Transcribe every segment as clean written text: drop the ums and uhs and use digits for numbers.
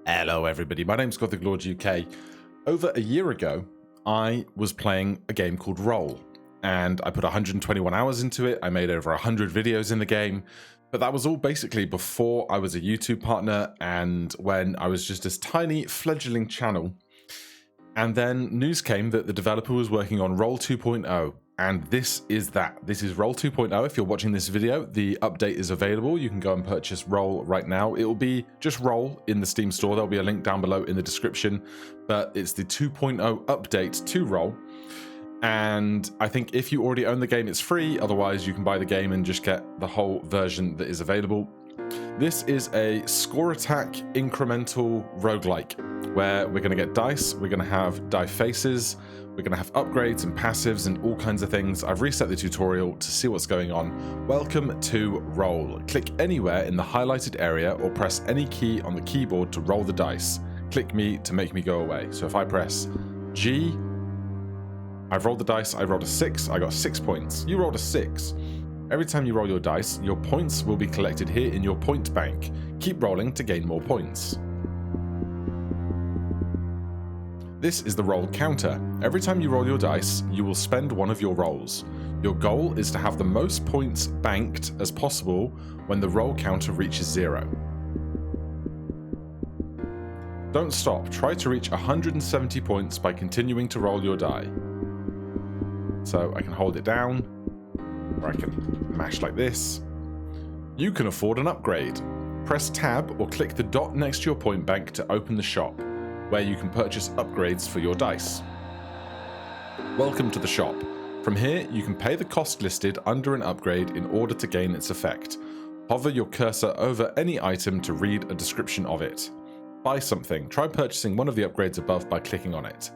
Hello everybody, my name's Gothic Lord UK. Over a year ago, I was playing a game called Roll, and I put 121 hours into it. I made over 100 videos in the game, but that was all basically before I was a YouTube partner and when I was just this tiny fledgling channel. And then news came that the developer was working on Roll 2.0. And this is that. This is Roll 2.0. If you're watching this video, the update is available. You can go and purchase Roll right now. It will be just Roll in the Steam store. There'll be a link down below in the description. But it's the 2.0 update to Roll. And I think if you already own the game, it's free. Otherwise, you can buy the game and just get the whole version that is available. This is a score attack incremental roguelike where we're going to get dice, we're going to have die faces, we're going to have upgrades and passives and all kinds of things. I've reset the tutorial to see what's going on. Welcome to Roll. Click anywhere in the highlighted area or press any key on the keyboard to roll the dice. Click me to make me go away. So if I press G, I've rolled the dice, I rolled a 6, I got 6 points. You rolled a 6. Every time you roll your dice, your points will be collected here in your point bank. Keep rolling to gain more points. This is the roll counter. Every time you roll your dice, you will spend one of your rolls. Your goal is to have the most points banked as possible when the roll counter reaches 0. Don't stop. Try to reach 170 points by continuing to roll your die. So I can hold it down, or I can mash like this. You can afford an upgrade. Press tab or click the dot next to your point bank to open the shop, where you can purchase upgrades for your dice. Welcome to the shop. From here, you can pay the cost listed under an upgrade in order to gain its effect. Hover your cursor over any item to read a description of it. Buy something. Try purchasing one of the upgrades above by clicking on it.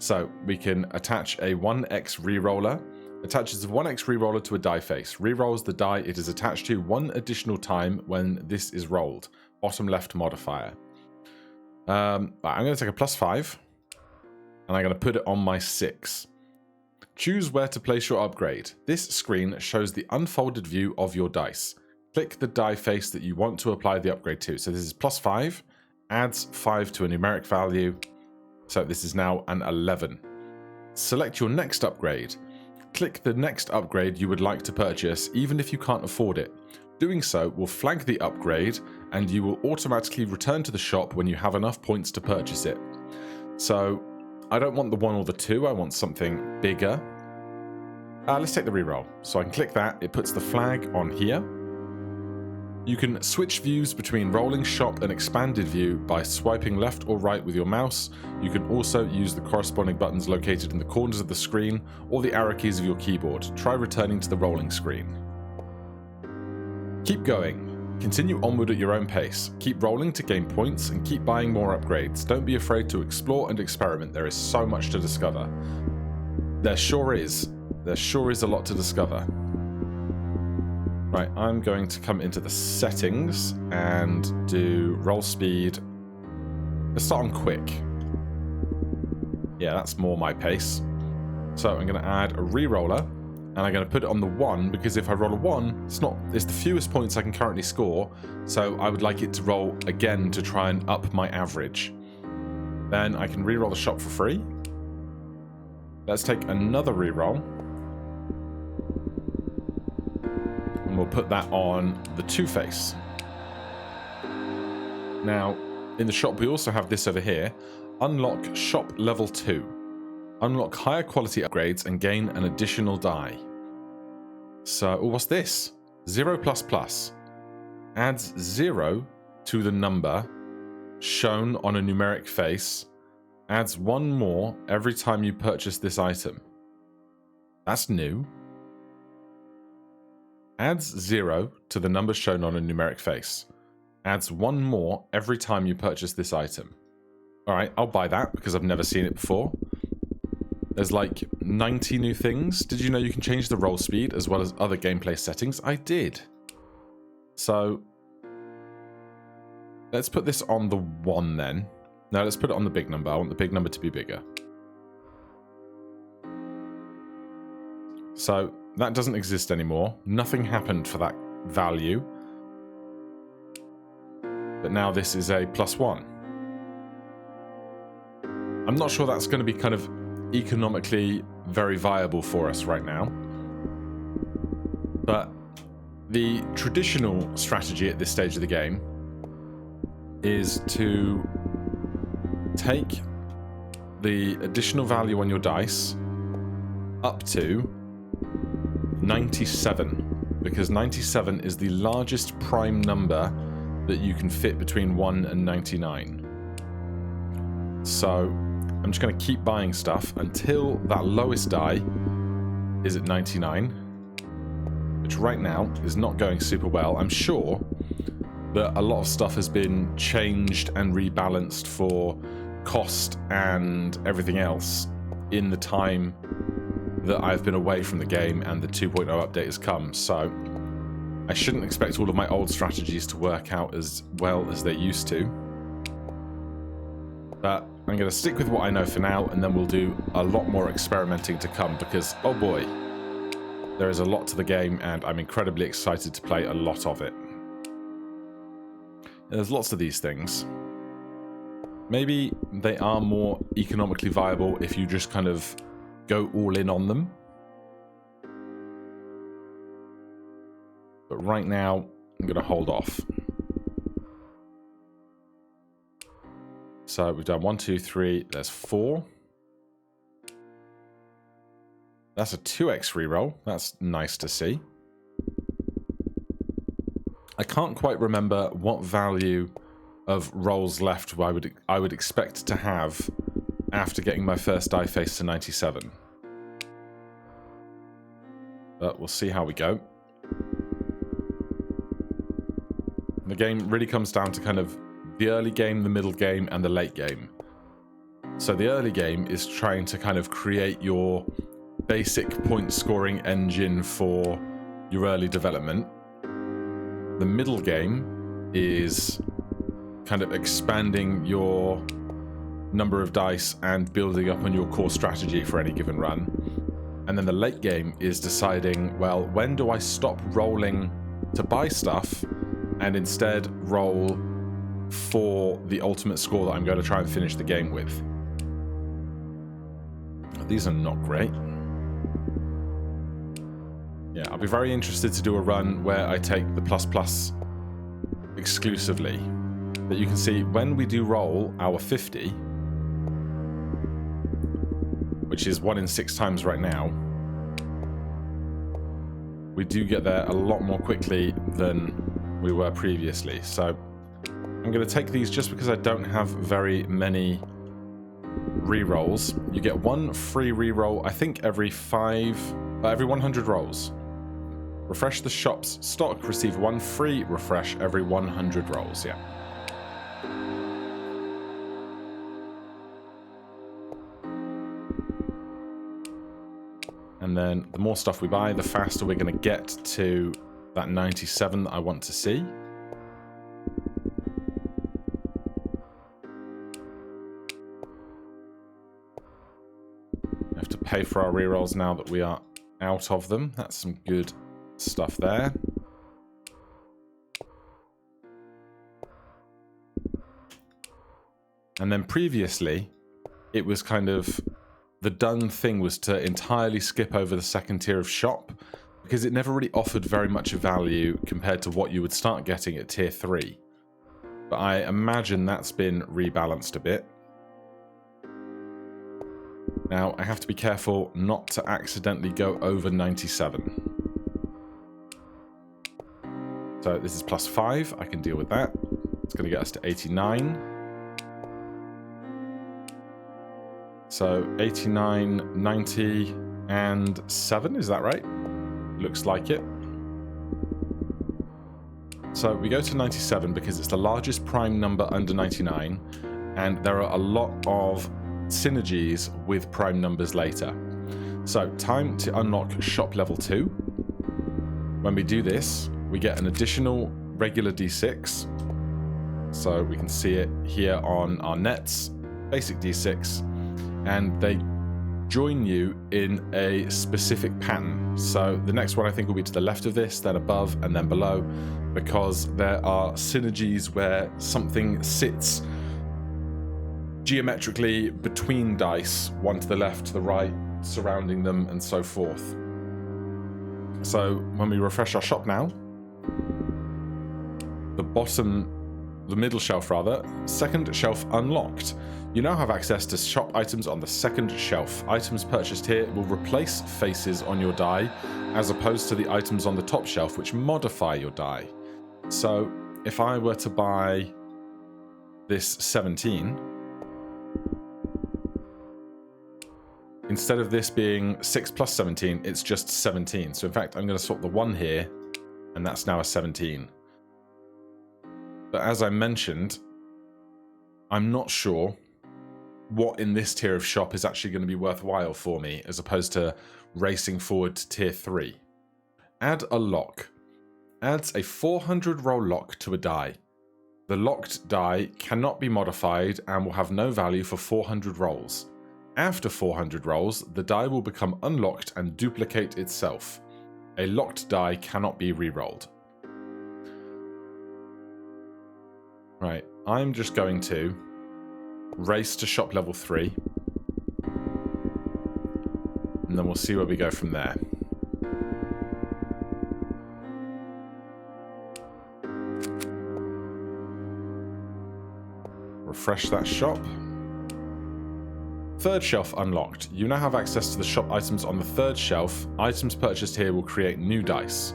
So we can attach a 1x reroller. Attaches a 1x reroller to a die face. Rerolls the die it is attached to one additional time when this is rolled. Bottom left modifier. I'm going to take a +5 and I'm going to put it on my 6. Choose where to place your upgrade. This screen shows the unfolded view of your dice. Click the die face that you want to apply the upgrade to. So this is +5, adds 5 to a numeric value. So this is now an 11. Select your next upgrade. Click the next upgrade you would like to purchase, even if you can't afford it. Doing so will flag the upgrade, and you will automatically return to the shop when you have enough points to purchase it. So I don't want the 1 or the 2, I want something bigger. Let's take the reroll. So I can click that, it puts the flag on here. You can switch views between rolling shop and expanded view by swiping left or right with your mouse. You can also use the corresponding buttons located in the corners of the screen or the arrow keys of your keyboard. Try returning to the rolling screen. Keep going. Continue onward at your own pace. Keep rolling to gain points and keep buying more upgrades. Don't be afraid to explore and experiment. There is so much to discover. There sure is. There sure is a lot to discover. Right, I'm going to come into the settings and do roll speed. Let's start on quick. Yeah, that's more my pace. So I'm going to add a reroller, and I'm going to put it on the 1 because if I roll a 1, it's the fewest points I can currently score. So I would like it to roll again to try and up my average. Then I can reroll the shop for free. Let's take another reroll. And we'll put that on the 2-face. Now, in the shop, we also have this over here. Unlock shop level 2. Unlock higher quality upgrades and gain an additional die. So, what's this? 0++. Adds 0 to the number shown on a numeric face. Adds 1 more every time you purchase this item. That's new. Adds 0 to the number shown on a numeric face. Adds 1 more every time you purchase this item. Alright, I'll buy that because I've never seen it before. There's like 90 new things. Did you know you can change the roll speed as well as other gameplay settings? I did. So, let's put this on the 1 then. No, let's put it on the big number. I want the big number to be bigger. So, that doesn't exist anymore. Nothing happened for that value. But now this is a +1. I'm not sure that's going to be kind of economically very viable for us right now. But the traditional strategy at this stage of the game is to take the additional value on your dice up to 97, because 97 is the largest prime number that you can fit between 1 and 99. So I'm just going to keep buying stuff until that lowest die is at 99, which right now is not going super well. I'm sure that a lot of stuff has been changed and rebalanced for cost and everything else in the time that I've been away from the game and the 2.0 update has come. So I shouldn't expect all of my old strategies to work out as well as they used to. But I'm going to stick with what I know for now, and then we'll do a lot more experimenting to come, because, oh boy, there is a lot to the game, and I'm incredibly excited to play a lot of it. There's lots of these things. Maybe they are more economically viable if you just kind of go all in on them. But right now, I'm going to hold off. So we've done 1, 2, 3, there's 4. That's a 2x reroll. That's nice to see. I can't quite remember what value of rolls left I would expect to have after getting my first die face to 97. But we'll see how we go. The game really comes down to kind of the early game, the middle game, and the late game. So the early game is trying to kind of create your basic point scoring engine for your early development. The middle game is kind of expanding your number of dice and building up on your core strategy for any given run. And then the late game is deciding, well, when do I stop rolling to buy stuff and instead roll for the ultimate score that I'm going to try and finish the game with. These are not great. Yeah, I'll be very interested to do a run where I take the plus exclusively. But you can see when we do roll our 50, which is 1 in 6 times right now, we do get there a lot more quickly than we were previously. So I'm going to take these just because I don't have very many rerolls. You get 1 free reroll, I think, every 100 rolls. Refresh the shop's stock, receive 1 free refresh every 100 rolls. Yeah. And then the more stuff we buy, the faster we're going to get to that 97 that I want to see. We have to pay for our rerolls now that we are out of them. That's some good stuff there. And then previously, it was kind of the done thing was to entirely skip over the second tier of shop, because it never really offered very much value compared to what you would start getting at tier 3. But I imagine that's been rebalanced a bit. Now, I have to be careful not to accidentally go over 97. So this is +5, I can deal with that. It's going to get us to 89. So 89, 90, and 7, is that right? Looks like it. So we go to 97 because it's the largest prime number under 99, and there are a lot of synergies with prime numbers later. So time to unlock shop level 2. When we do this, we get an additional regular D6. So we can see it here on our nets, basic D6, and they join you in a specific pattern. So the next one I think will be to the left of this, then above, and then below, because there are synergies where something sits geometrically between dice, one to the left, to the right, surrounding them, and so forth. So when we refresh our shop now, the middle shelf rather, second shelf unlocked. You now have access to shop items on the second shelf. Items purchased here will replace faces on your die, as opposed to the items on the top shelf, which modify your die. So if I were to buy this 17, instead of this being 6 plus 17, it's just 17. So in fact, I'm going to swap the 1 here, and that's now a 17. But as I mentioned, I'm not sure what in this tier of shop is actually going to be worthwhile for me, as opposed to racing forward to tier 3. Add a lock. Adds a 400 roll lock to a die. The locked die cannot be modified and will have no value for 400 rolls. After 400 rolls, the die will become unlocked and duplicate itself. A locked die cannot be re-rolled. Right, I'm just going to race to shop level 3. And then we'll see where we go from there. Refresh that shop. Third shelf unlocked. You now have access to the shop items on the third shelf. Items purchased here will create new dice.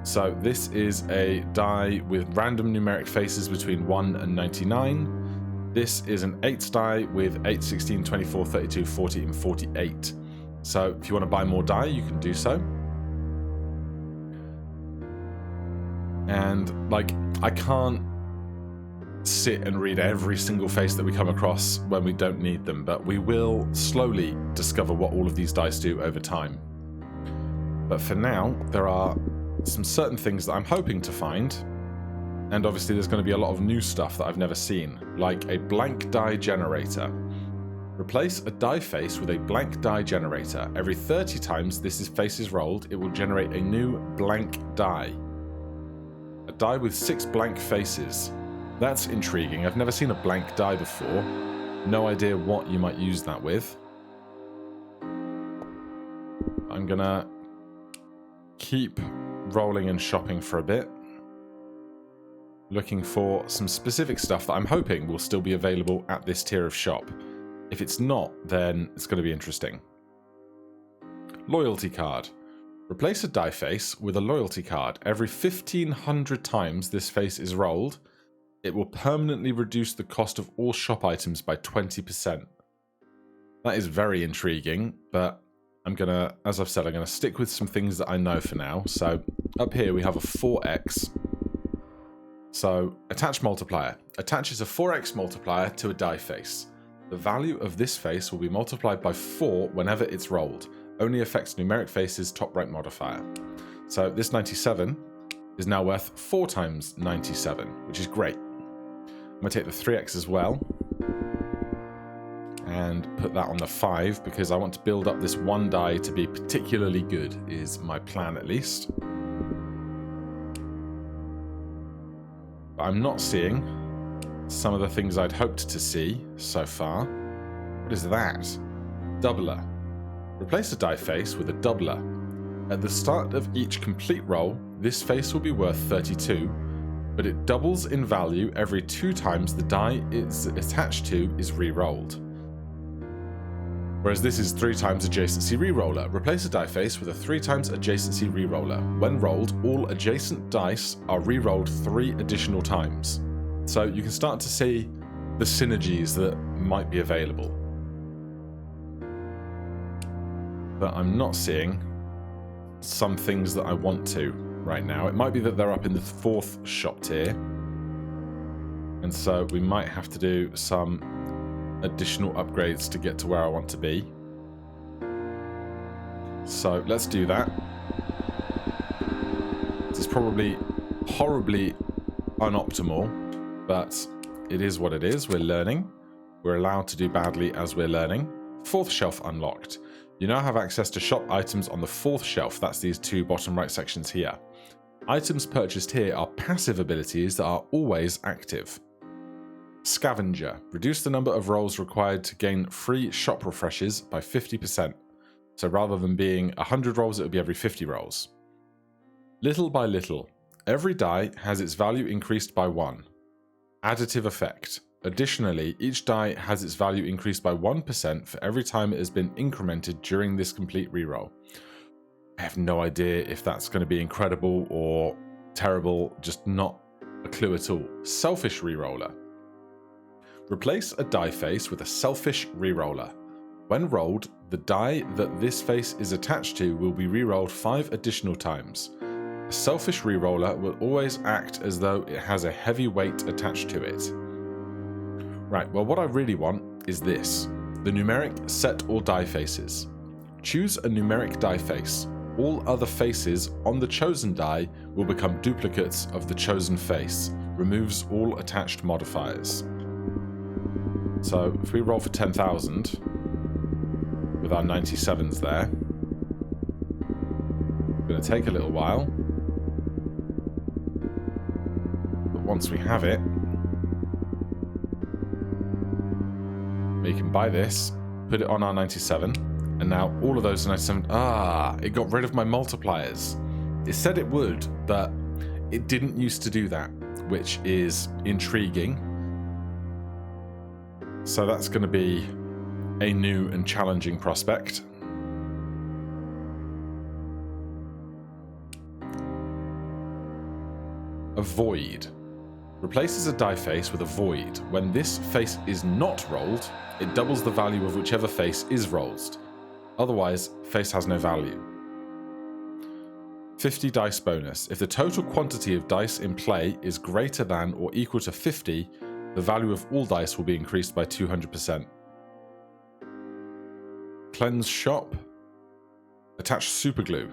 So this is a die with random numeric faces between 1 and 99. This is an 8 die with 8, 16, 24, 32, 40, and 48. So if you want to buy more die, you can do so. And like, I can't sit and read every single face that we come across when we don't need them, but we will slowly discover what all of these dice do over time. But for now, there are some certain things that I'm hoping to find, and obviously there's going to be a lot of new stuff that I've never seen, like a blank die generator. Replace a die face with a blank die generator. Every 30 times this face is rolled, it will generate a new blank die. A die with 6 blank faces. That's intriguing. I've never seen a blank die before. No idea what you might use that with. I'm gonna keep rolling and shopping for a bit, looking for some specific stuff that I'm hoping will still be available at this tier of shop. If it's not, then it's going to be interesting. Loyalty card. Replace a die face with a loyalty card. Every 1500 times this face is rolled, it will permanently reduce the cost of all shop items by 20%. That is very intriguing, but I'm gonna, as I've said, I'm gonna stick with some things that I know for now. So up here we have a 4x. So attach multiplier. Attaches a 4x multiplier to a die face. The value of this face will be multiplied by 4 whenever it's rolled. Only affects numeric faces top right modifier. So this 97 is now worth 4 times 97, which is great. I'm gonna take the 3x as well and put that on the 5 because I want to build up this one die to be particularly good, is my plan at least. But I'm not seeing some of the things I'd hoped to see so far. What is that? Doubler. Replace a die face with a doubler. At the start of each complete roll, this face will be worth 32, but it doubles in value every 2 times the die it's attached to is re-rolled. Whereas this is 3 times adjacency re-roller. Replace a die face with a 3 times adjacency re-roller. When rolled, all adjacent dice are re-rolled 3 additional times. So you can start to see the synergies that might be available. But I'm not seeing some things that I want to right now. It might be that they're up in the 4th shop tier, and so we might have to do some additional upgrades to get to where I want to be. So let's do that. This is probably horribly unoptimal, but it is what it is. We're learning. We're allowed to do badly as we're learning. 4th shelf unlocked. You now have access to shop items on the 4th shelf. That's these 2 bottom right sections here. Items purchased here are passive abilities that are always active. Scavenger. Reduce the number of rolls required to gain free shop refreshes by 50%. So rather than being 100 rolls, it would be every 50 rolls. Little by little. Every die has its value increased by 1. Additive effect. Additionally, each die has its value increased by 1% for every time it has been incremented during this complete reroll. I have no idea if that's going to be incredible or terrible, just not a clue at all. Selfish reroller. Replace a die face with a selfish reroller. When rolled, the die that this face is attached to will be rerolled 5 additional times. A selfish reroller will always act as though it has a heavy weight attached to it. Right, well what I really want is this. The numeric set all die faces. Choose a numeric die face. All other faces on the chosen die will become duplicates of the chosen face. Removes all attached modifiers. So if we roll for 10,000 with our 97s there, it's going to take a little while. But once we have it, we can buy this, put it on our 97, and now all of those 97... it got rid of my multipliers. It said it would, but it didn't used to do that, which is intriguing. So that's going to be a new and challenging prospect. A void. Replaces a die face with a void. When this face is not rolled, it doubles the value of whichever face is rolled. Otherwise, face has no value. 50 dice bonus. If the total quantity of dice in play is greater than or equal to 50, the value of all dice will be increased by 200%. Cleanse shop. Attach superglue.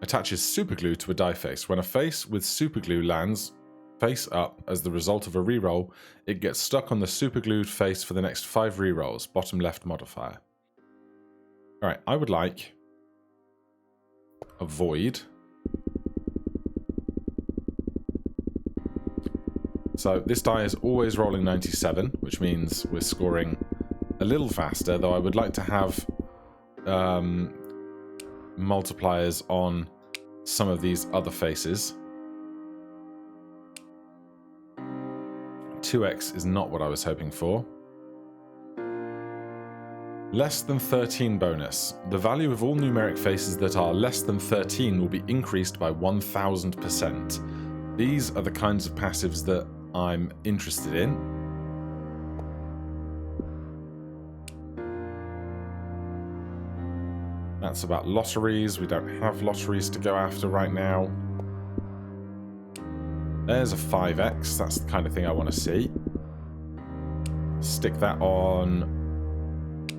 Attaches superglue to a die face. When a face with superglue lands face up as the result of a reroll, it gets stuck on the superglued face for the next 5 rerolls. Bottom left modifier. Alright, I would like a void. So this die is always rolling 97, which means we're scoring a little faster, though I would like to have multipliers on some of these other faces. 2x is not what I was hoping for. Less than 13 bonus. The value of all numeric faces that are less than 13 will be increased by 1000%. These are the kinds of passives that I'm interested in. That's about lotteries. We don't have lotteries to go after right now. There's a 5x. That's the kind of thing I want to see. Stick that on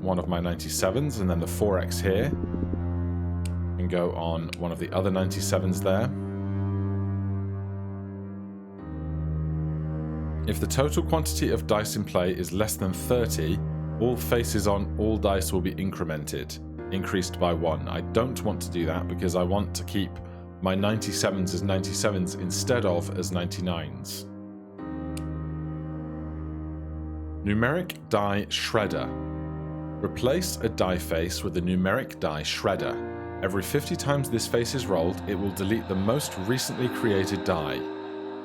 one of my 97s, and then the 4x here. And go on one of the other 97s there. If the total quantity of dice in play is less than 30, all faces on all dice will be incremented. Increased by 1. I don't want to do that because I want to keep my 97s as 97s instead of as 99s. Numeric die shredder. Replace a die face with a numeric die shredder. Every 50 times this face is rolled, it will delete the most recently created die.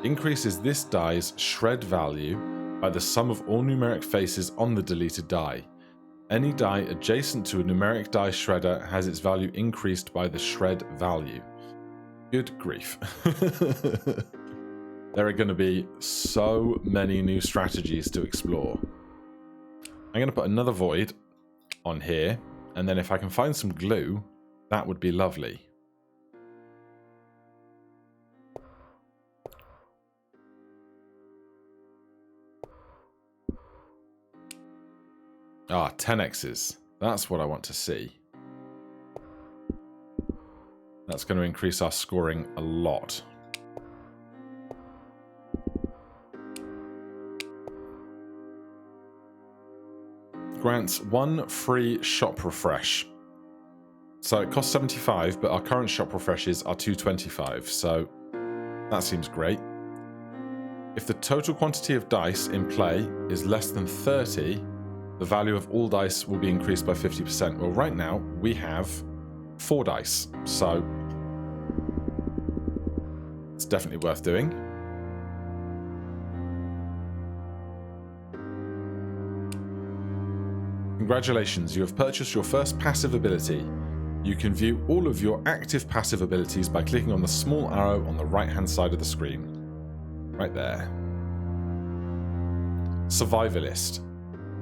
Increases this die's shred value by the sum of all numeric faces on the deleted die. Any die adjacent to a numeric die shredder has its value increased by the shred value. Good grief. There are going to be so many new strategies to explore. I'm going to put another void on here, and then if I can find some glue, that would be lovely. Ah, 10x's. That's what I want to see. That's going to increase our scoring a lot. Grants 1 free shop refresh. So it costs 75, but our current shop refreshes are 225, so that seems great. If the total quantity of dice in play is less than 30, the value of all dice will be increased by 50%. Well, right now we have 4 dice, so it's definitely worth doing. Congratulations, you have purchased your first passive ability. You can view all of your active passive abilities by clicking on the small arrow on the right-hand side of the screen. Right there. Survivalist.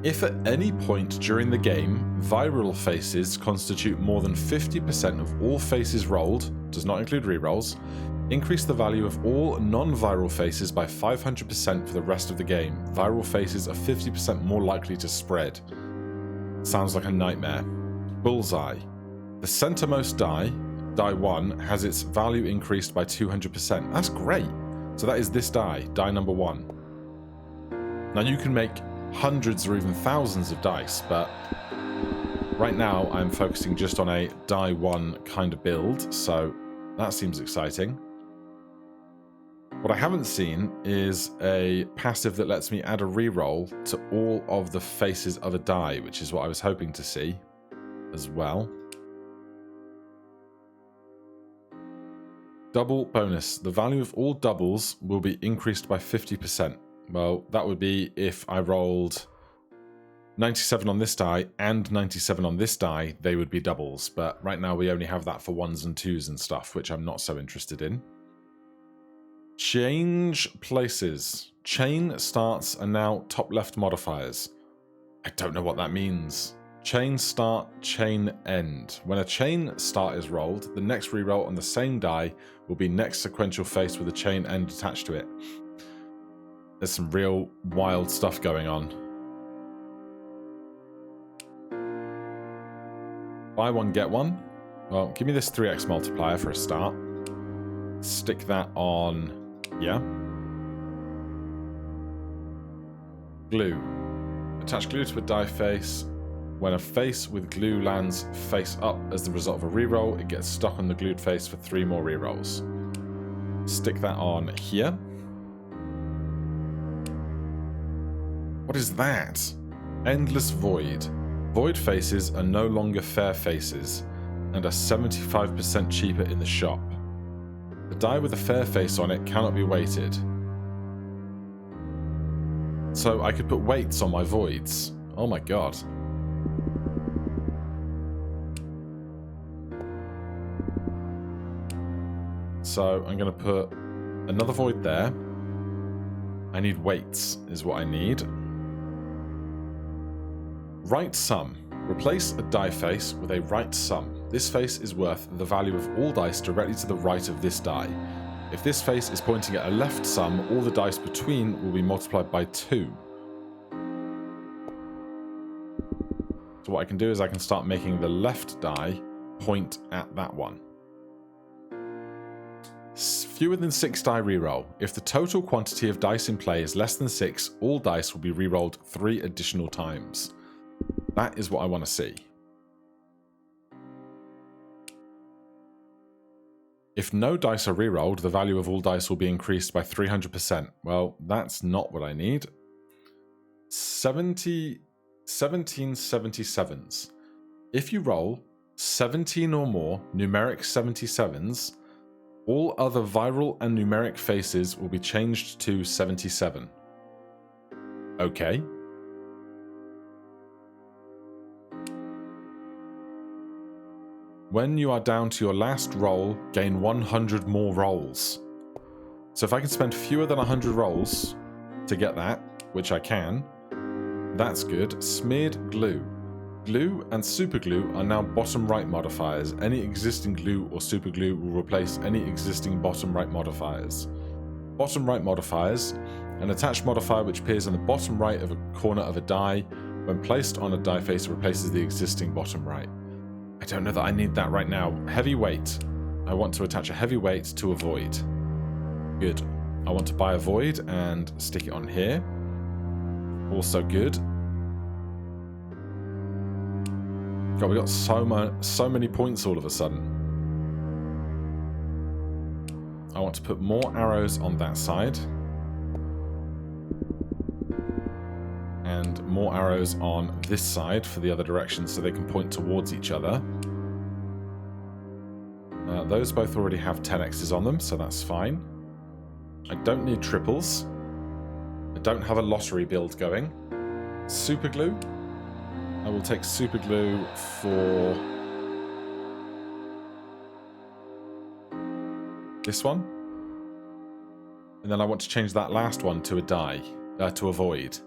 If at any point during the game, viral faces constitute more than 50% of all faces rolled, does not include rerolls, increase the value of all non-viral faces by 500% for the rest of the game. Viral faces are 50% more likely to spread. Sounds like a nightmare. Bullseye. The centermost die, die 1, has its value increased by 200%. That's great. So that is this die, die number 1. Now you can make hundreds or even thousands of dice, but right now I'm focusing just on a die 1 kind of build, so that seems exciting. What I haven't seen is a passive that lets me add a reroll to all of the faces of a die, which is what I was hoping to see as well. Double bonus. The value of all doubles will be increased by 50%. Well, that would be if I rolled 97 on this die and 97 on this die, they would be doubles. But right now we only have that for 1s and 2s and stuff, which I'm not so interested in. Change places. Chain starts are now top left modifiers. I don't know what that means. Chain start, chain end. When a chain start is rolled, the next reroll on the same die will be next sequential face with a chain end attached to it. There's some real wild stuff going on. Buy one, get one. Well, give me this 3x multiplier for a start. Stick that on, yeah. Glue. Attach glue to a die face. When a face with glue lands face up as the result of a reroll, it gets stuck on the glued face for 3 more rerolls. Stick that on here. What is that? Endless Void. Void faces are no longer fair faces and are 75% cheaper in the shop. The die with a fair face on it cannot be weighted. So I could put weights on my voids. Oh my god. So I'm going to put another void there. I need weights is what I need. Right sum. Replace a die face with a right sum. This face is worth the value of all dice directly to the right of this die. If this face is pointing at a left sum, all the dice between will be multiplied by 2. So what I can do is I can start making the left die point at that one. Fewer than 6 die reroll. If the total quantity of dice in play is less than 6, all dice will be rerolled 3 additional times. That is what I want to see. If no dice are rerolled, the value of all dice will be increased by 300%. Well, that's not what I need. 17 77s. If you roll 17 or more numeric 77s, all other viral and numeric faces will be changed to 77. Okay. When you are down to your last roll, gain 100 more rolls. So if I can spend fewer than 100 rolls to get that, which I can, that's good. Smeared glue. Glue and superglue are now bottom right modifiers. Any existing glue or superglue will replace any existing bottom right modifiers. Bottom right modifiers, an attached modifier which appears on the bottom right of a corner of a die. When placed on a die face, it replaces the existing bottom right. I don't know that I need that right now. Heavy weight. I want to attach a heavy weight to a void. Good. I want to buy a void and stick it on here. Also good. God, we got so many points all of a sudden. I want to put more arrows on that side. and more arrows on this side for the other direction so they can point towards each other. Those both already have 10x's on them, so that's fine. I don't need triples. I don't have a lottery build going. Super glue. I will take super glue for this one. And then I want to change that last one to a die, to a void.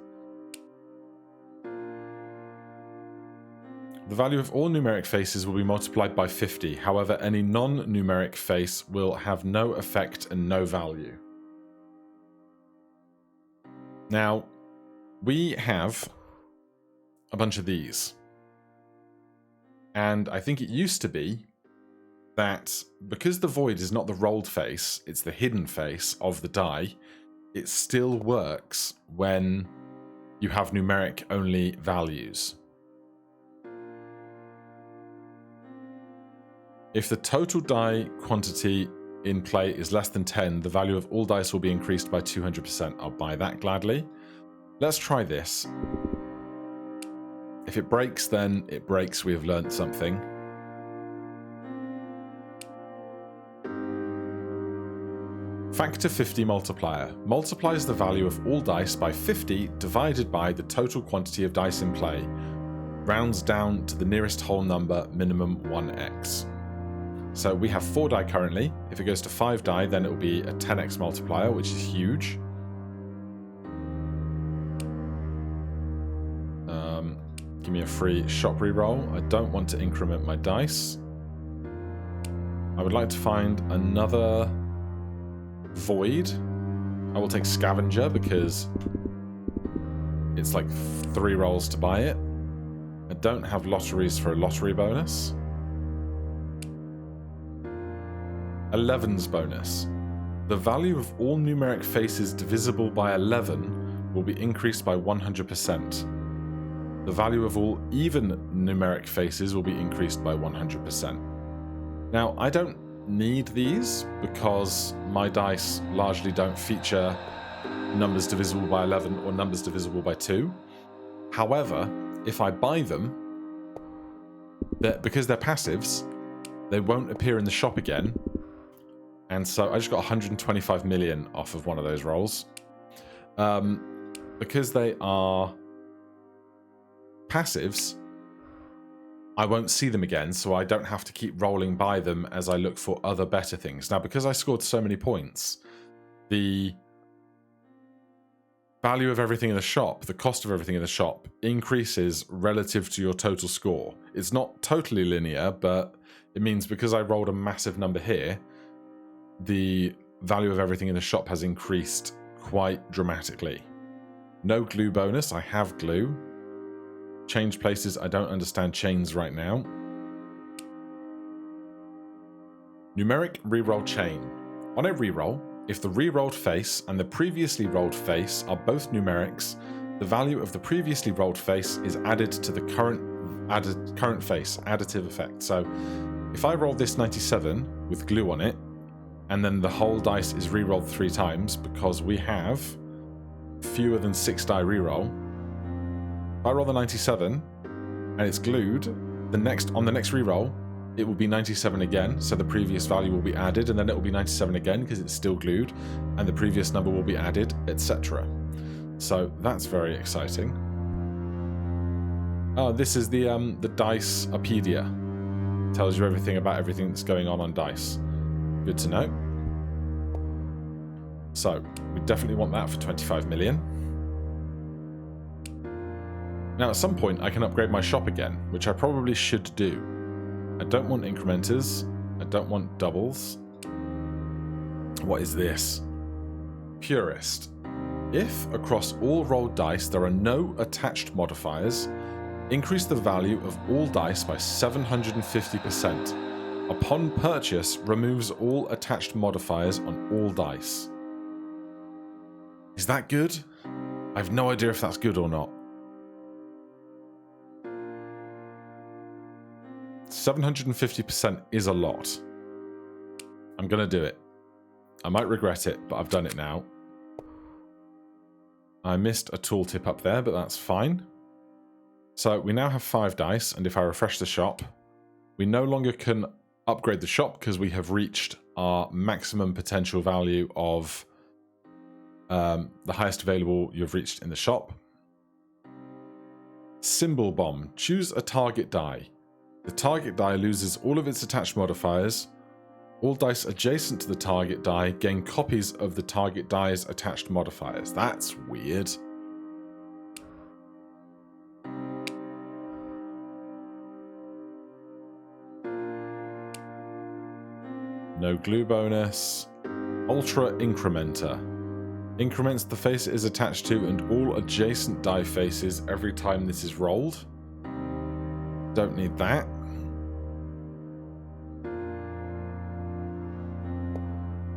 The value of all numeric faces will be multiplied by 50. However, any non-numeric face will have no effect and no value. Now, we have a bunch of these. And I think it used to be that because the void is not the rolled face, it's the hidden face of the die, it still works when you have numeric only values. If the total die quantity in play is less than 10, the value of all dice will be increased by 200%. I'll buy that gladly. Let's try this. If it breaks, then it breaks. We have learnt something. Factor 50 multiplier. Multiplies the value of all dice by 50 divided by the total quantity of dice in play. Rounds down to the nearest whole number, minimum 1x. So we have 4 die currently. If it goes to 5 die, then it will be a 10x multiplier, which is huge. Give me a free shop reroll. I don't want to increment my dice. I would like to find another void. I will take scavenger because it's like 3 rolls to buy it. I don't have lotteries for a lottery bonus. 11's bonus. The value of all numeric faces divisible by 11 will be increased by 100%. The value of all even numeric faces will be increased by 100%. Now, I don't need these because my dice largely don't feature numbers divisible by 11 or numbers divisible by 2. However, if I buy them, because they're passives, they won't appear in the shop again. And so I just got 125 million off of one of those rolls. Because they are passives, I won't see them again, so I don't have to keep rolling by them as I look for other better things. Now, because I scored so many points, the value of everything in the shop, the cost of everything in the shop, increases relative to your total score. It's not totally linear, but it means because I rolled a massive number here, the value of everything in the shop has increased quite dramatically. No glue bonus, I have glue. Change places, I don't understand chains right now. Numeric reroll chain. On a reroll, if the rerolled face and the previously rolled face are both numerics, the value of the previously rolled face is added to the current face, additive effect. So if I roll this 97 with glue on it, and then the whole dice is rerolled 3 times because we have fewer than 6 die reroll. If I roll the 97 and it's glued, on the next reroll, it will be 97 again, so the previous value will be added, and then it will be 97 again because it's still glued, and the previous number will be added, etc. So that's very exciting. Oh, this is the Diceopedia. Tells you everything about everything that's going on dice. Good to know. So, we definitely want that for 25 million. Now, at some point, I can upgrade my shop again, which I probably should do. I don't want incrementers. I don't want doubles. What is this? Purist. If, across all rolled dice, there are no attached modifiers, increase the value of all dice by 750%. Upon purchase, removes all attached modifiers on all dice. Is that good? I have no idea if that's good or not. 750% is a lot. I'm going to do it. I might regret it, but I've done it now. I missed a tooltip up there, but that's fine. So we now have 5 dice, and if I refresh the shop, we no longer can upgrade the shop because we have reached our maximum potential value of the highest available you've reached in the shop. Symbol Bomb. Choose a target die. The target die loses all of its attached modifiers. All dice adjacent to the target die gain copies of the target die's attached modifiers. That's weird. No glue bonus. Ultra Incrementer. Increments the face it is attached to and all adjacent die faces every time this is rolled. Don't need that.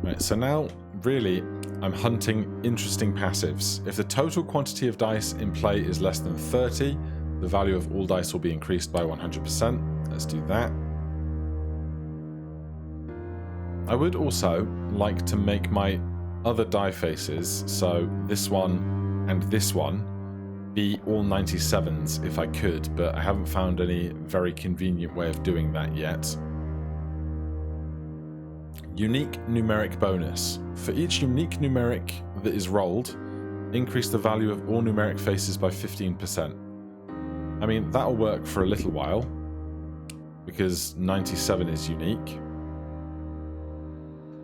Right, so now, really, I'm hunting interesting passives. If the total quantity of dice in play is less than 30, the value of all dice will be increased by 100%. Let's do that. I would also like to make my other die faces, so this one and this one, be all 97s if I could, but I haven't found any very convenient way of doing that yet. Unique numeric bonus. For each unique numeric that is rolled, increase the value of all numeric faces by 15%. I mean, that'll work for a little while, because 97 is unique.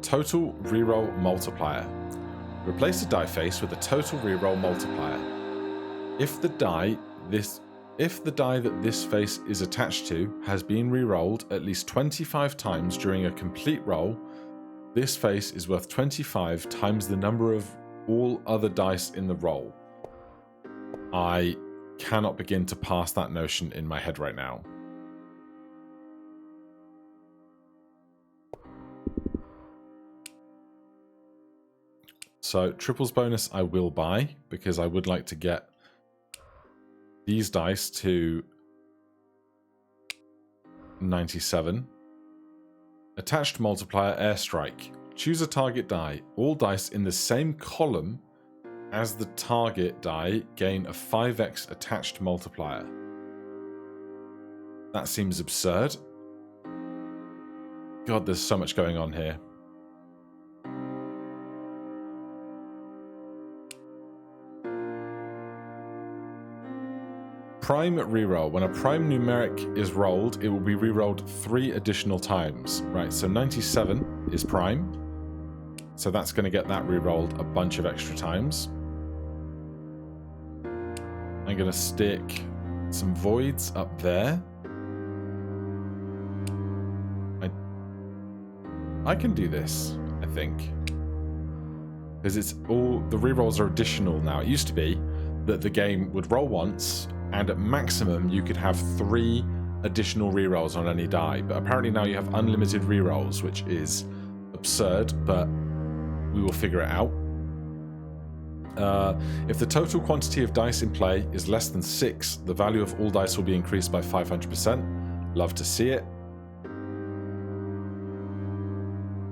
Total reroll multiplier. Replace the die face with a total reroll multiplier. If the die that this face is attached to has been rerolled at least 25 times during a complete roll, this face is worth 25 times the number of all other dice in the roll. I cannot begin to parse that notion in my head right now. So triples bonus I will buy, because I would like to get these dice to 97. Attached multiplier airstrike. Choose a target die. All dice in the same column as the target die gain a 5x attached multiplier. That seems absurd. God, there's so much going on here. Prime reroll. When a prime numeric is rolled, it will be rerolled 3 additional times. Right, so 97 is prime. So that's going to get that rerolled a bunch of extra times. I'm going to stick some voids up there. I can do this, I think. Because it's all, the rerolls are additional now. It used to be that the game would roll once, and at maximum you could have 3 additional rerolls on any die, but apparently now you have unlimited rerolls, which is absurd, but we will figure it out. If the total quantity of dice in play is less than 6, the value of all dice will be increased by 500%. Love to see it.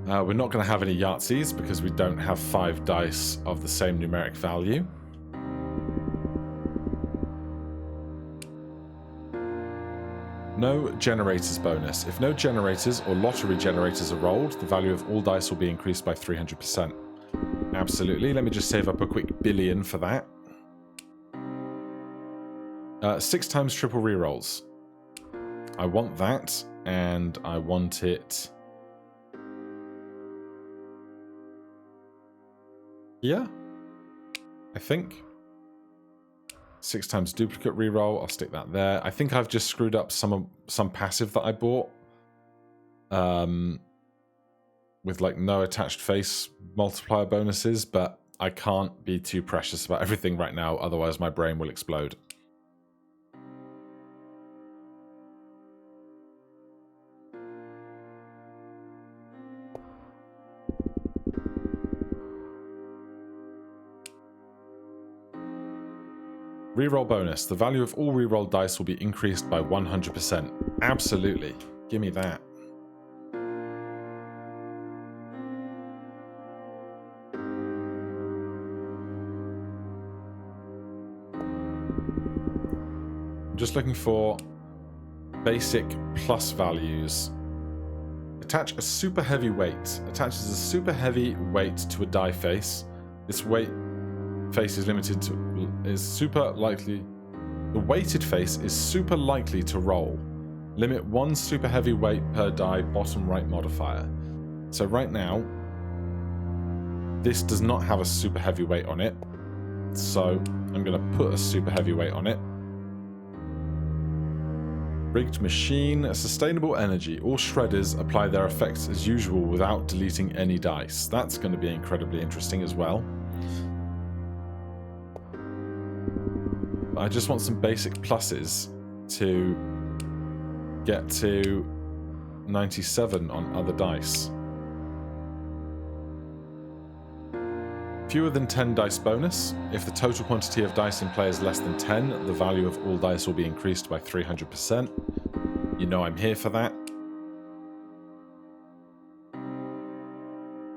We're not going to have any Yahtzees because we don't have 5 dice of the same numeric value. No generators bonus. If no generators or lottery generators are rolled, the value of all dice will be increased by 300%. Absolutely. Let me just save up a quick billion for that. 6 times triple rerolls. I want that, and I want it... yeah, I think. 6 times duplicate reroll. I'll stick that there. I think I've just screwed up some passive that I bought. With like no attached face multiplier bonuses, but I can't be too precious about everything right now, otherwise my brain will explode. Reroll bonus. The value of all rerolled dice will be increased by 100%. Absolutely. Give me that. just looking for basic plus values. Attach a super heavy weight. Attaches a super heavy weight to a die face. This weight face is limited to super likely. The weighted face is super likely to roll. Limit 1 super heavy weight per die, bottom right modifier. So right now, this does not have a super heavy weight on it. So I'm going to put a super heavy weight on it. Rigged machine, sustainable energy. All shredders apply their effects as usual without deleting any dice. That's going to be incredibly interesting as well. I just want some basic pluses to get to 97 on other dice. Fewer than 10 dice bonus. If the total quantity of dice in play is less than 10, the value of all dice will be increased by 300%. You know I'm here for that.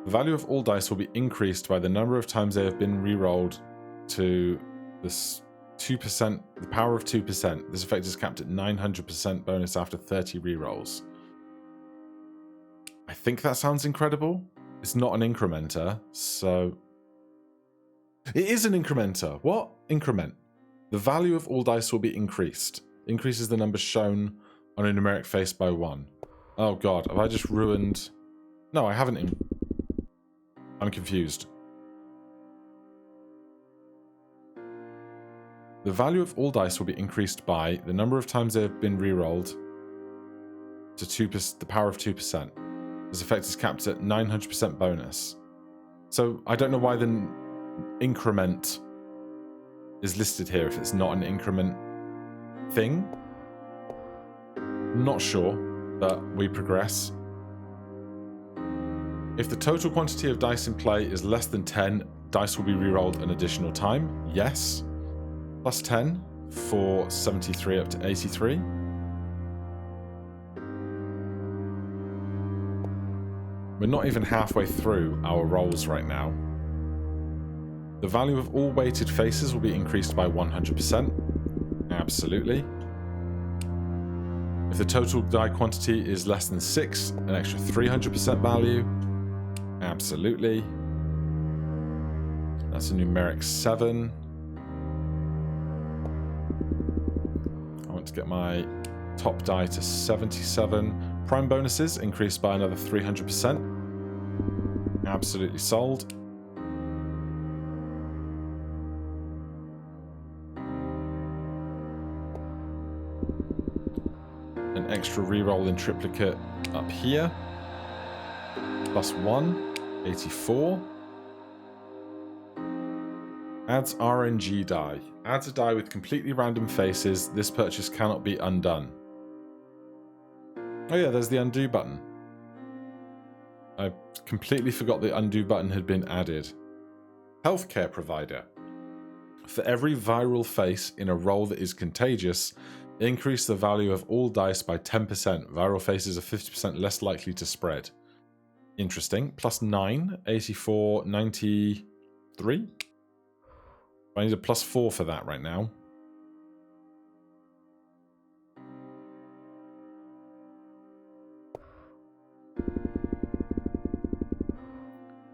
The value of all dice will be increased by the number of times they have been re-rolled to this 2%, the power of 2%. This effect is capped at 900% bonus after 30 re-rolls. I think that sounds incredible. It's not an incrementer, so... It is an incrementer. What? Increment. The value of all dice will be increased. Increases the numbers shown on a numeric face by 1. Oh god, have I just ruined... No, I haven't... I'm confused. The value of all dice will be increased by the number of times they have been re-rolled to 2%, the power of 2%. This effect is capped at 900% bonus. So I don't know why the increment is listed here if it's not an increment thing. Not sure, but we progress. If the total quantity of dice in play is less than 10, dice will be re-rolled an additional time. Yes. Plus 10 for 73 up to 83. We're not even halfway through our rolls right now. The value of all weighted faces will be increased by 100%. Absolutely. If the total die quantity is less than 6, an extra 300% value. Absolutely. That's a numeric 7. I want to get my top die to 77. Prime bonuses increased by another 300%. Absolutely sold. An extra reroll in triplicate up here. Plus 1, 84. Adds RNG die. Adds a die with completely random faces. This purchase cannot be undone. Oh yeah, there's the undo button. I completely forgot the undo button had been added. Healthcare provider. For every viral face in a roll that is contagious, increase the value of all dice by 10%. Viral faces are 50% less likely to spread. Interesting. Plus 9, 84, 93. I need a plus 4 for that right now.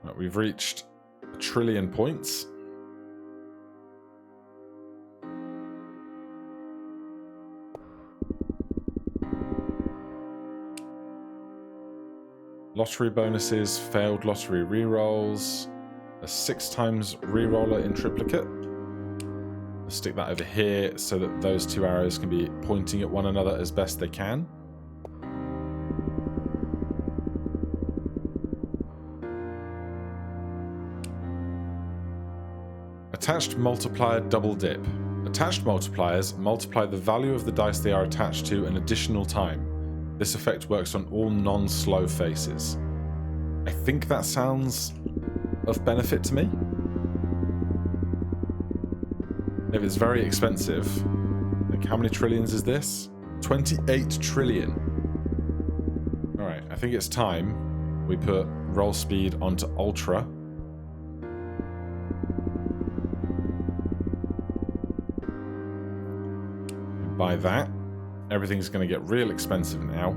Right, we've reached 1 trillion points. Lottery bonuses, failed lottery rerolls, a 6 times reroller in triplicate. I'll stick that over here so that those 2 arrows can be pointing at one another as best they can. Attached multiplier double dip. Attached multipliers multiply the value of the dice they are attached to an additional time. This effect works on all non-slow faces. I think that sounds of benefit to me. If it's very expensive, like how many trillions is this? 28 trillion. Alright, I think it's time we put roll speed onto ultra. buy that. Everything's going to get real expensive now.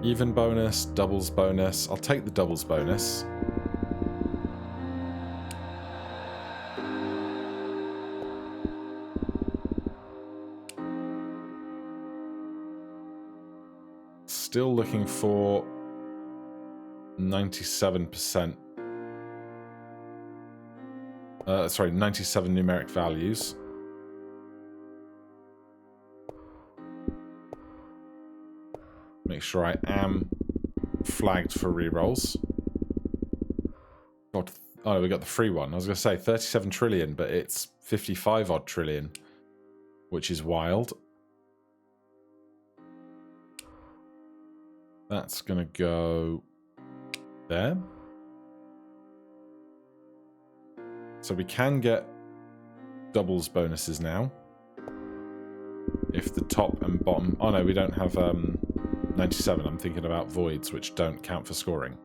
Even bonus, doubles bonus. I'll take the doubles bonus. Still looking for 97%. Sorry, 97 numeric values. Make sure I am flagged for rerolls. Oh, we got the free one. I was going to say 37 trillion, but it's 55 odd trillion, which is wild. That's going to go there. So we can get doubles bonuses now. If the top and bottom... Oh no, we don't have 97. I'm thinking about voids, which don't count for scoring.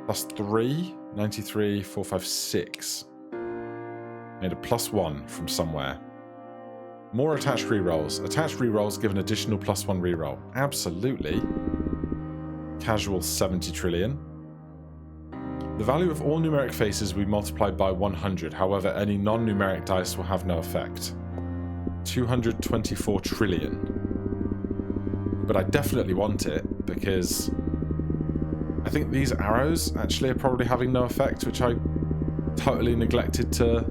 Plus 3, 93, 4, 5, 6. Made a +1 from somewhere. More attached rerolls. Attached rerolls give an additional +1 reroll. Absolutely. Casual 70 trillion. The value of all numeric faces will be multiplied by 100. However, any non-numeric dice will have no effect. 224 trillion. But I definitely want it because I think these arrows actually are probably having no effect, which I totally neglected to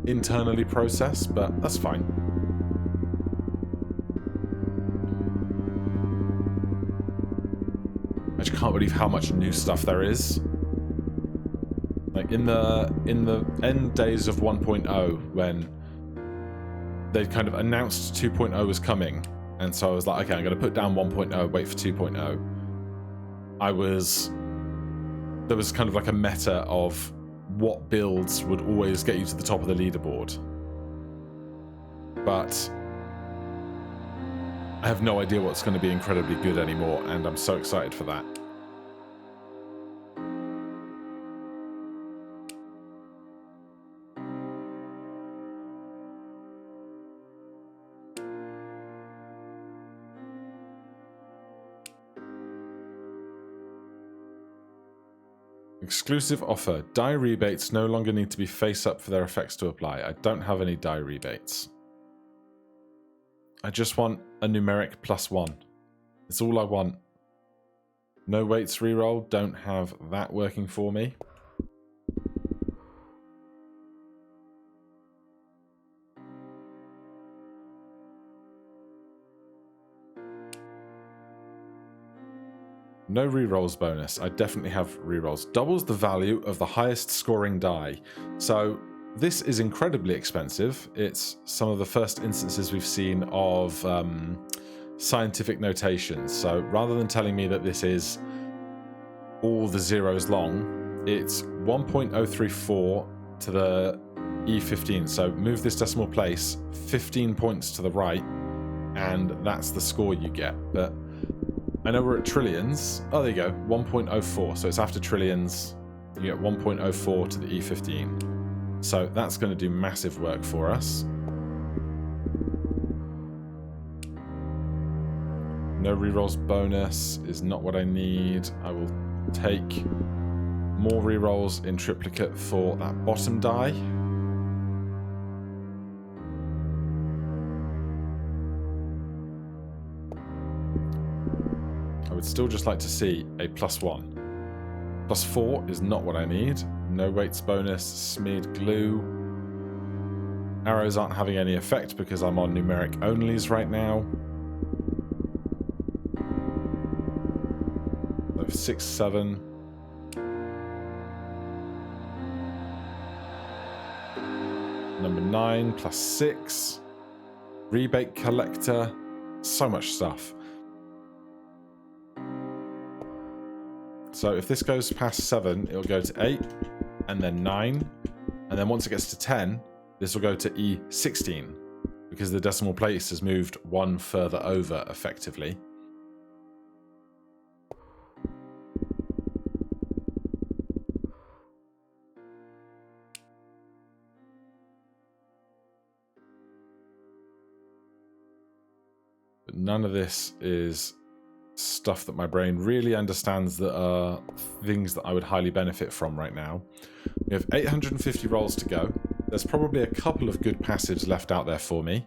internally process, but that's fine. I just can't believe how much new stuff there is. Like in the end days of 1.0, when they kind of announced 2.0 was coming, and so I was like, okay, I'm going to put down 1.0, wait for 2.0. There was kind of like a meta of what builds would always get you to the top of the leaderboard. But I have no idea what's going to be incredibly good anymore, and I'm so excited for that. Exclusive offer. Die rebates no longer need to be face up for their effects to apply. I don't have any die rebates. I just want a numeric +1. It's all I want. No weights reroll. Don't have that working for me. No rerolls bonus. I definitely have rerolls. Doubles the value of the highest scoring die. So this is incredibly expensive. It's some of the first instances we've seen of scientific notation. So rather than telling me that this is all the zeros long, it's 1.034 to the E15. So move this decimal place 15 points to the right, and that's the score you get. But I know we're at trillions. Oh, there you go. 1.04. So it's after trillions. You get 1.04 to the E15. So that's going to do massive work for us. No rerolls bonus is not what I need. I will take more rerolls in triplicate for that bottom die. I would still just like to see a +1. +4 is not what I need. No weights bonus, smeared glue. Arrows aren't having any effect because I'm on numeric onlys right now. 6, 7. Number 9 +6. Rebate collector. So much stuff. So if this goes past 7, it'll go to 8, and then 9, and then once it gets to 10, this will go to E16, because the decimal place has moved one further over, effectively. none of this is stuff that my brain really understands that are things that I would highly benefit from right now. We have 850 rolls to go. There's probably a couple of good passives left out there for me.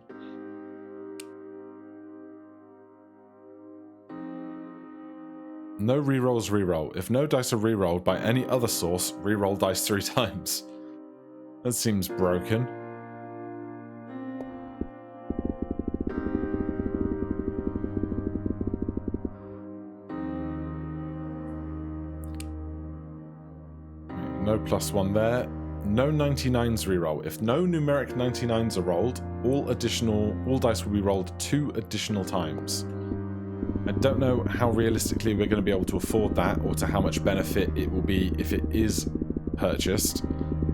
No rerolls reroll. If no dice are rerolled by any other source, reroll dice 3 times. That seems broken. No +1 there. No 99s reroll. If no numeric 99s are rolled, all dice will be rolled 2 additional times. I don't know how realistically we're going to be able to afford that, or to how much benefit it will be if it is purchased,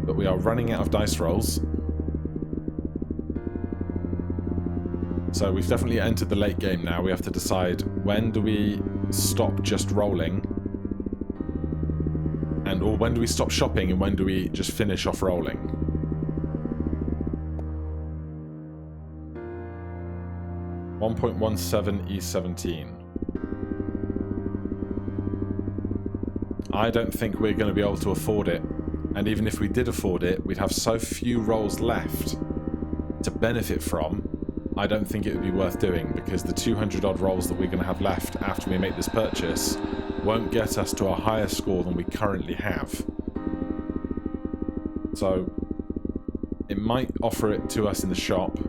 but we are running out of dice rolls. So we've definitely entered the late game now. We have to decide, when do we stop just rolling, or when do we stop shopping, and when do we just finish off rolling? $1.17 E17. I don't think we're going to be able to afford it, and even if we did afford it, we'd have so few rolls left to benefit from. I don't think it would be worth doing, because the 200 odd rolls that we're going to have left after we make this purchase won't get us to a higher score than we currently have. So it might offer it to us in the shop.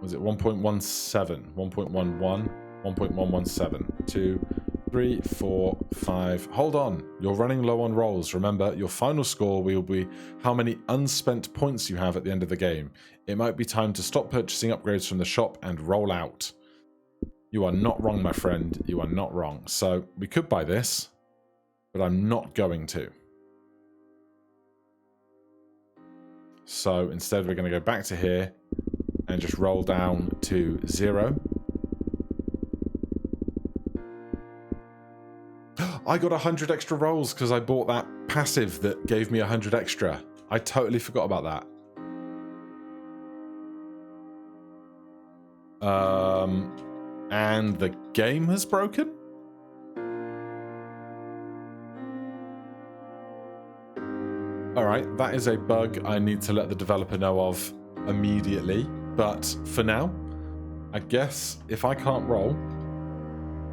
Was it 1.17, 1.11, 1.117, 2, 3, 4, 5. Hold on, you're running low on rolls. Remember, your final score will be how many unspent points you have at the end of the game. It might be time to stop purchasing upgrades from the shop and roll out. You are not wrong, my friend. You are not wrong. So we could buy this, but I'm not going to. So instead, we're going to go back to here and just roll down to 0. I got 100 extra rolls because I bought that passive that gave me 100 extra. I totally forgot about that. And the game has broken? Alright, that is a bug I need to let the developer know of immediately. But for now, I guess if I can't roll,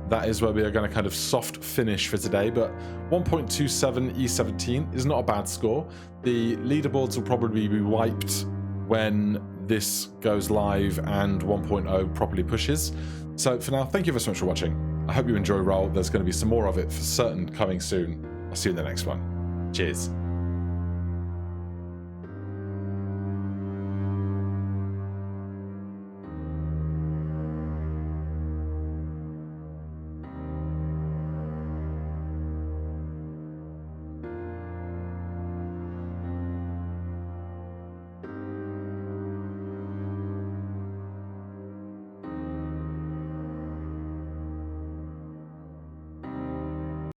that is where we are going to kind of soft finish for today. But 1.27 E17 is not a bad score. The leaderboards will probably be wiped when this goes live and 1.0 properly pushes. So for now, thank you very much for watching. I hope you enjoy Roll. There's going to be some more of it for certain coming soon. I'll see you in the next one. Cheers.